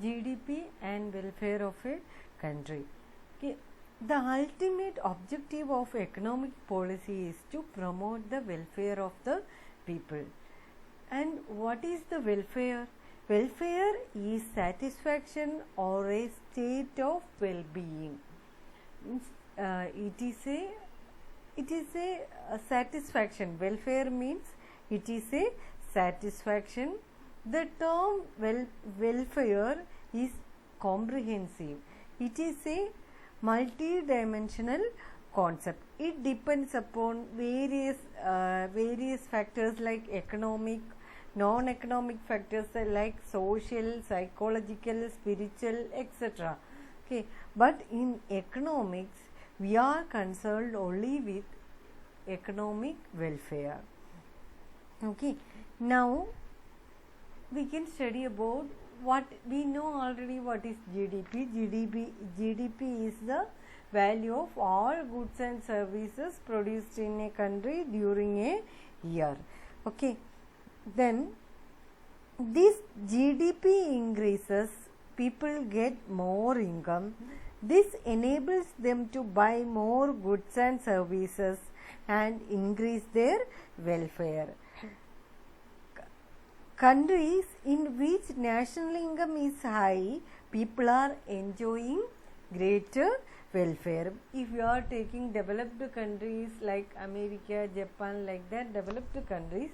GDP and welfare of a country. Okay. The ultimate objective of economic policy is to promote the welfare of the people. And what is the welfare? Welfare is satisfaction or a state of well-being. It is a satisfaction. Welfare means it is a satisfaction. The term welfare is comprehensive. It is a multi-dimensional concept. It depends upon various factors like economic, non-economic factors like social, psychological, spiritual, etc. Okay, but in economics we are concerned only with economic welfare. Okay, now we can study about what we know already. What is GDP? GDP is the value of all goods and services produced in a country during a year. Okay, then this GDP increases, people get more income. This enables them to buy more goods and services and increase their welfare. Countries in which national income is high, people are enjoying greater welfare. If you are taking developed countries like America, Japan, like that, developed countries,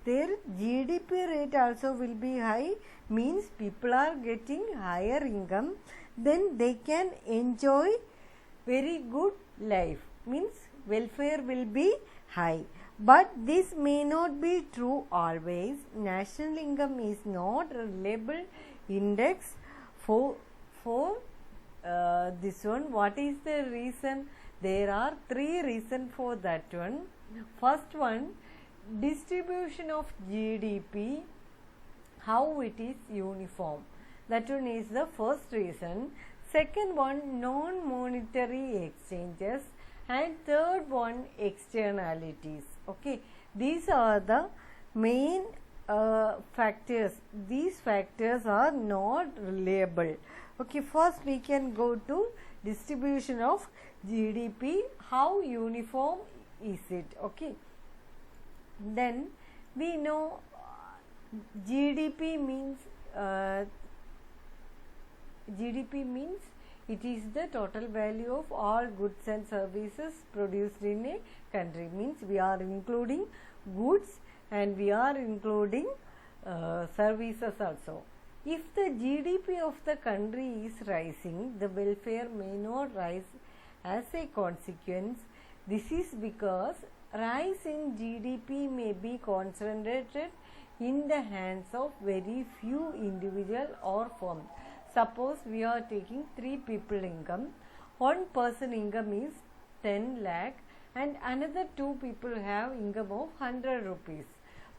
their GDP rate also will be high, means people are getting higher income, then they can enjoy very good life, means welfare will be high. But this may not be true always. National income is not a reliable index for this one. What is the reason? There are three reasons for that one. First one, distribution of GDP, how it is uniform. That one is the first reason. Second one, non-monetary exchanges. And third one, externalities. Okay, these are the main factors. These factors are not reliable. Okay, first we can go to distribution of GDP. How uniform is it? Okay, then we know GDP means it is the total value of all goods and services produced in a country. Means we are including goods and we are including services also. If the GDP of the country is rising, the welfare may not rise as a consequence. This is because rise in GDP may be concentrated in the hands of very few individuals or firms. Suppose we are taking 3 people income, one person income is 10 lakh and another 2 people have income of 100 rupees.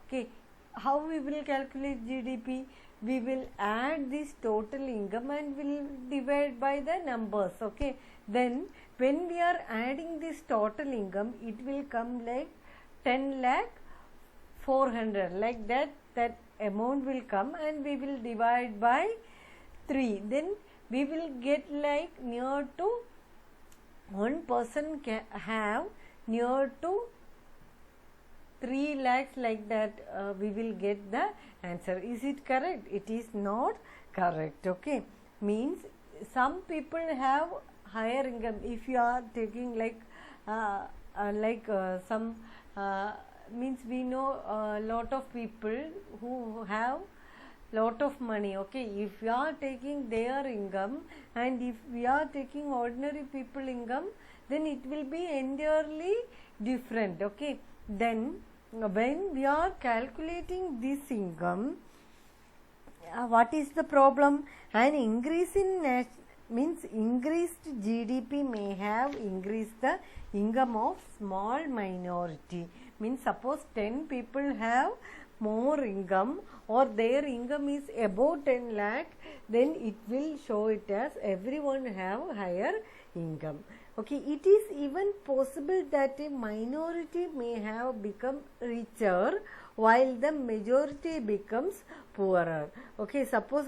Okay, how we will calculate GDP? We will add this total income and will divide by the numbers. Okay, then when we are adding this total income, it will come like 10 lakh 400, like that amount will come and we will divide by 3, then we will get like near to one person can have near to 3 lakhs, like that we will get the answer. Is it correct? It is not correct. Okay, means some people have higher income. If you are taking like some means we know a lot of people who have lot of money. Okay, if we are taking their income and if we are taking ordinary people income, then it will be entirely different. Okay, then when we are calculating this income, what is the problem? An increase in means increased GDP may have increased the income of small minority. Means suppose 10 people have more income or their income is above 10 lakh, then it will show it as everyone have higher income. Okay, it is even possible that a minority may have become richer while the majority becomes poorer. Okay, suppose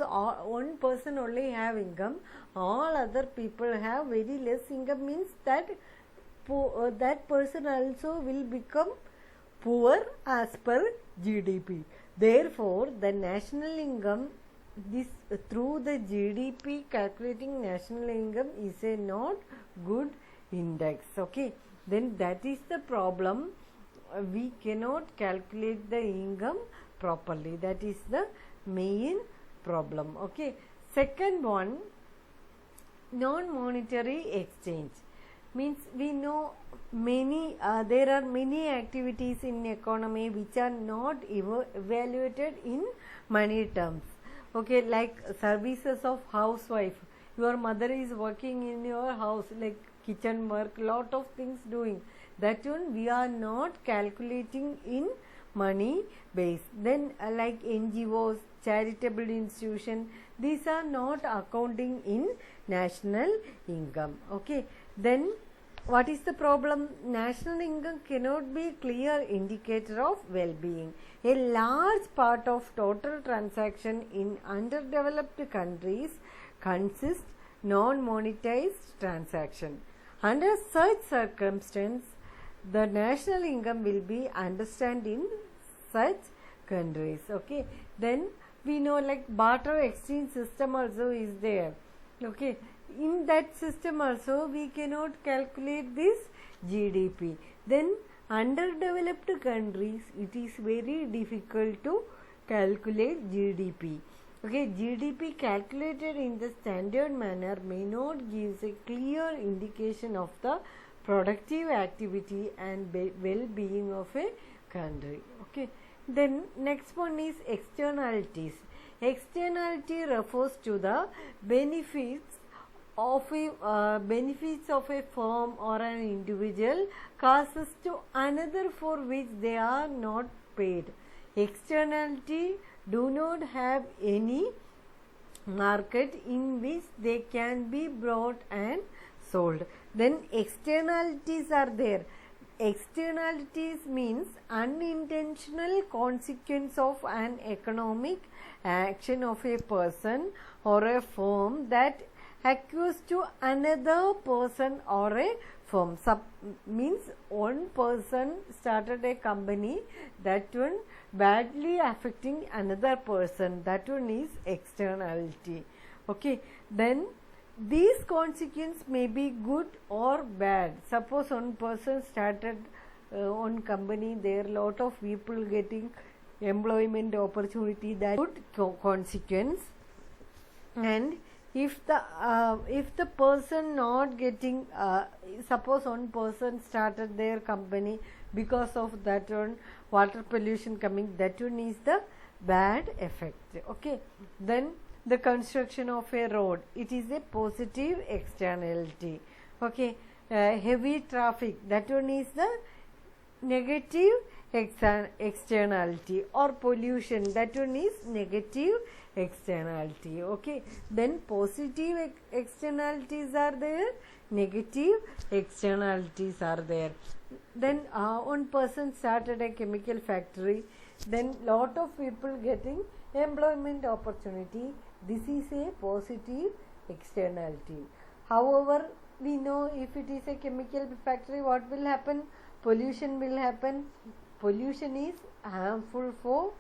one person only have income, all other people have very less income, means that that person also will become poor as per GDP. Therefore, the national income, this through the GDP calculating national income is a not good index. Okay, then that is the problem. We cannot calculate the income properly. That is the main problem. Okay, second one, non-monetary exchange. Means we know many there are many activities in economy which are not evaluated in money terms. Okay, like services of housewife. Your mother is working in your house, like kitchen work, lot of things doing. That one we are not calculating in money base. Then like NGOs, charitable institution, these are not accounting in national income. Okay, then what is the problem? National income cannot be clear indicator of well-being. A large part of total transaction in underdeveloped countries consist non-monetized transaction. Under such circumstance, the national income will be understood in such countries. Okay, then we know like barter exchange system also is there. Okay, in that system also we cannot calculate this GDP. Then underdeveloped countries, it is very difficult to calculate GDP. Okay, GDP calculated in the standard manner may not give a clear indication of the productive activity and well-being of a country. Okay, then next one is externalities. Externality refers to the benefits of a firm or an individual causes to another for which they are not paid. Externality do not have any market in which they can be bought and sold. Then externalities are there. Externalities means unintentional consequence of an economic action of a person or a firm that accrues to another person or a firm. Means one person started a company, that one badly affecting another person, that one is externality. Okay, then these consequences may be good or bad. Suppose one person started one company, there are lot of people getting employment opportunity, that good consequence. And if the person not getting suppose one person started their company, because of that one water pollution coming, that one is the bad effect. Okay, then the construction of a road, it is a positive externality. Okay, heavy traffic, that one is the negative externality. Or pollution, that one is negative externality. Okay, then positive externalities are there, negative externalities are there. Then one person started a chemical factory, then lot of people getting employment opportunity, this is a positive externality. However, we know if it is a chemical factory, what will happen? Pollution will happen. Pollution is harmful for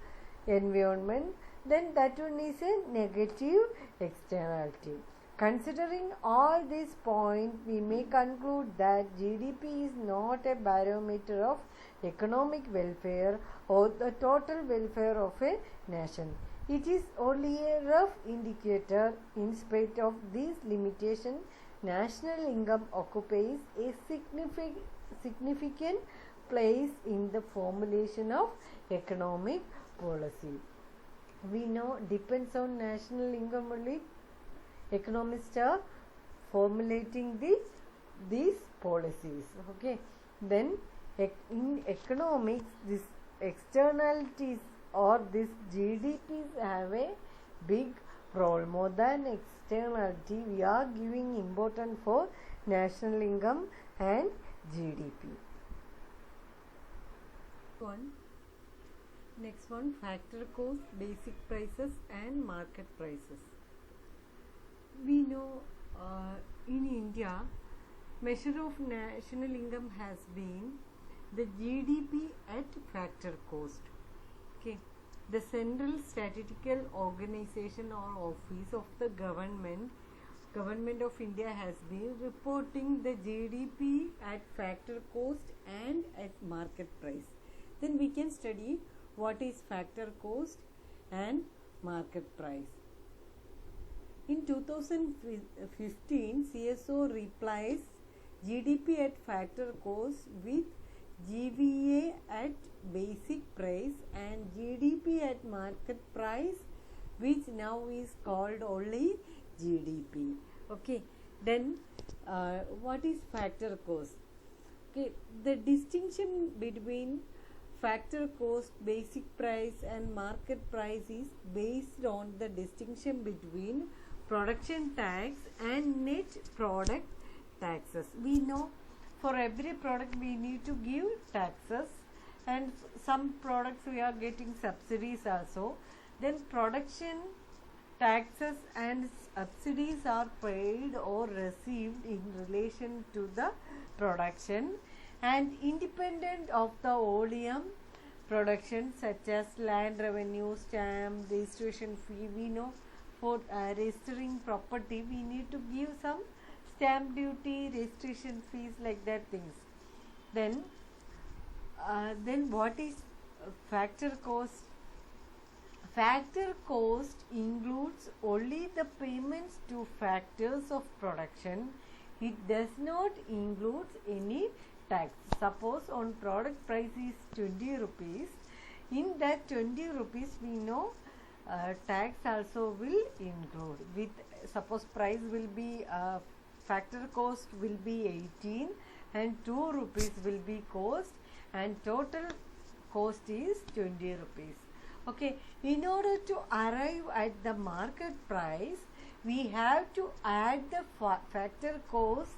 environment, then that one is a negative externality. Considering all these points, we may conclude that GDP is not a barometer of economic welfare or the total welfare of a nation. It is only a rough indicator. In spite of these limitations, national income occupies a significant place in the formulation of economic policy. We know depends on national income only economists are formulating these policies. Okay, then in economics, this externalities or this GDPs have a big role. More than externality, we are giving importance for national income and GDP. Next one, factor cost, basic prices and market prices. We know in India, measure of national income has been the GDP at factor cost. Okay, the Central Statistical Organization or Office of the Government of India has been reporting the GDP at factor cost and at market price. Then we can study what is factor cost and market price. In 2015, CSO replies GDP at factor cost with GVA at basic price and GDP at market price, which now is called only GDP. Okay, then what is factor cost? Okay, the distinction between factor cost, basic price and market price is based on the distinction between production tax and net product taxes. We know for every product we need to give taxes, and some products we are getting subsidies also. Then production taxes and subsidies are paid or received in relation to the production and independent of the OEM production, such as land revenue, stamp, registration fee. We know for registering property we need to give some stamp duty, registration fees, like that things. Then what is factor cost? Factor cost includes only the payments to factors of production. It does not include any tax. Suppose on product price is 20 rupees. In that 20 rupees we know tax also will include. With suppose price will be factor cost will be 18 and 2 rupees will be cost, and total cost is 20 rupees. Okay, in order to arrive at the market price, we have to add the factor cost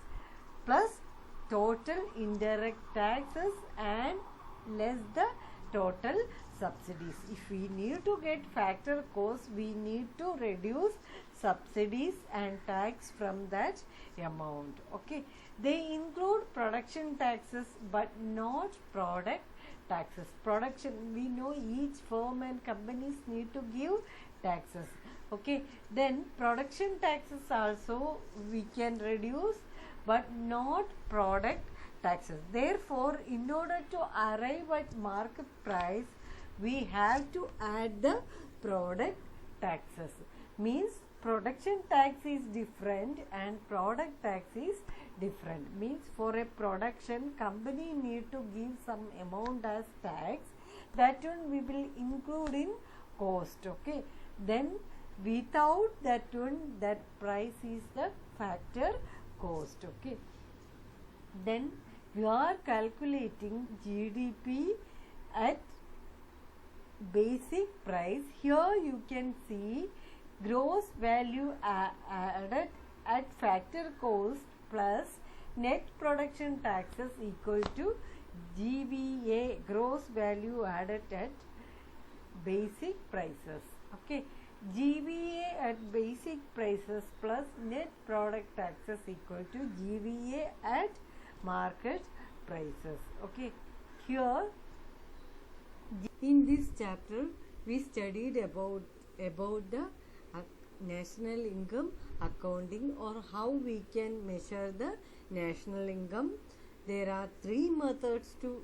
plus total indirect taxes and less the total subsidies. If we need to get factor cost, we need to reduce subsidies and tax from that amount. Okay, they include production taxes but not product taxes. Production, we know each firm and companies need to give taxes. Okay, then production taxes also we can reduce but not product taxes. Therefore, in order to arrive at market price, we have to add the product taxes. Means production tax is different and product tax is different. Means for a production, company need to give some amount as tax. That one we will include in cost. Okay, then without that one, that price is the factor cost. Okay, then you are calculating GDP at basic price. Here you can see gross value added at factor cost plus net production taxes equal to GVA, gross value added at basic prices. Okay, GVA at basic prices plus net product taxes equal to GVA at market prices. Okay, here in this chapter we studied about the national income accounting, or how we can measure the national income. There are three methods to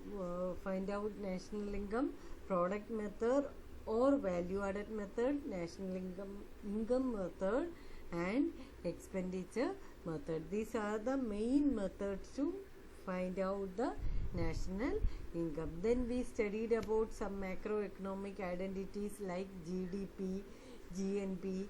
find out national income: product method or value added method, national income method, and expenditure method. These are the main methods to find out the national income. Then we studied about some macroeconomic identities like GDP, GNP,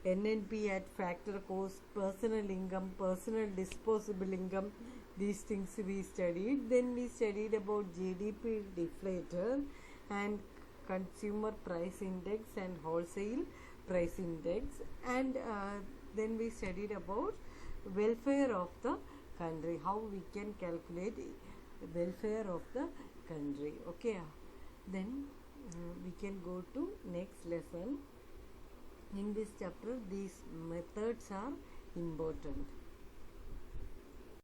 NNP at factor cost, personal income, personal disposable income. These things we studied. Then we studied about GDP deflator and consumer price index and wholesale price index, and then we studied about welfare of the country, how we can calculate welfare of the country. Okay, Then we can go to next lesson. In this chapter, these methods are important.